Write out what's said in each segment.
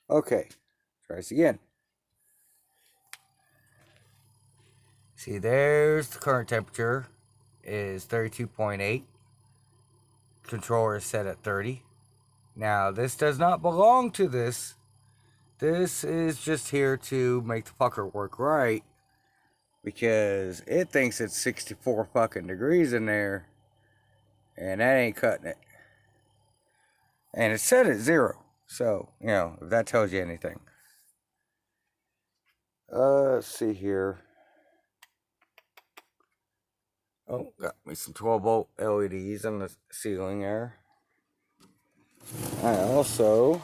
Okay, try this again. See, there's the current temperature is 32.8. Controller is set at 30. Now, this does not belong to this. This is just here to make the fucker work right, because it thinks it's 64 fucking degrees in there, and that ain't cutting it. And it's set at 0. So, if that tells you anything. Let's see here. Oh, got me some 12-volt LEDs on the ceiling there. I also,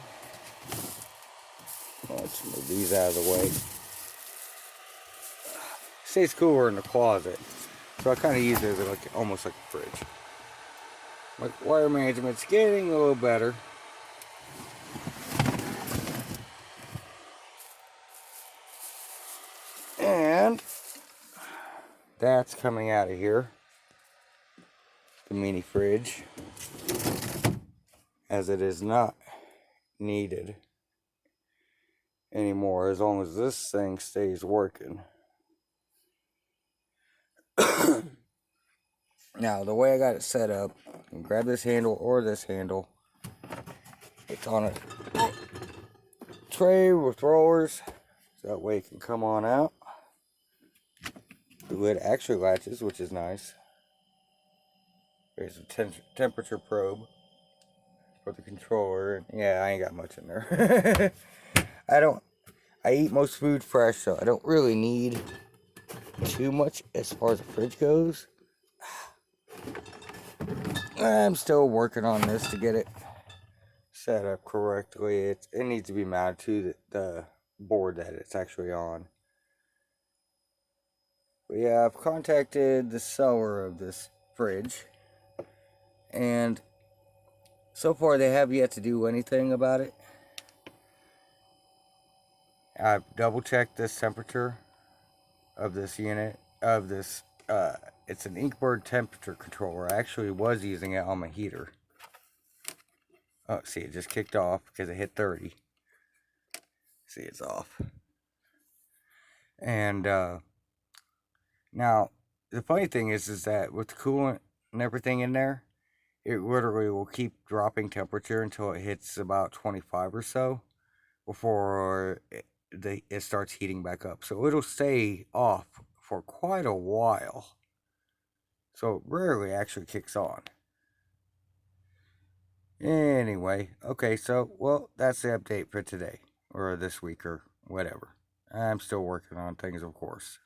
let's move these out of the way. Stays cooler in the closet, so I kind of use it as almost like a fridge. Like, wire management's getting a little better. And that's coming out of here, the mini fridge, as it is not needed anymore as long as this thing stays working. Now, the way I got it set up, you can grab this handle or this handle. It's on a tray with rollers, so that way it can come on out. The lid actually latches, which is nice. There's a temperature probe for the controller. Yeah, I ain't got much in there. I eat most food fresh, so I don't really need too much as far as the fridge goes. I'm still working on this to get it set up correctly. It needs to be mounted to the board that it's actually on. But yeah, I've contacted the seller of this fridge, and so far they have yet to do anything about it. I've double checked this temperature of this unit, it's an inkbird temperature controller. I actually was using it on my heater. Oh, see, it just kicked off because it hit 30. See, it's off. And now, the funny thing is that with the coolant and everything in there, it literally will keep dropping temperature until it hits about 25 or so before it starts heating back up. So it'll stay off for quite a while. So it rarely actually kicks on. Anyway, okay, so, well, that's the update for today, or this week, or whatever. I'm still working on things, of course.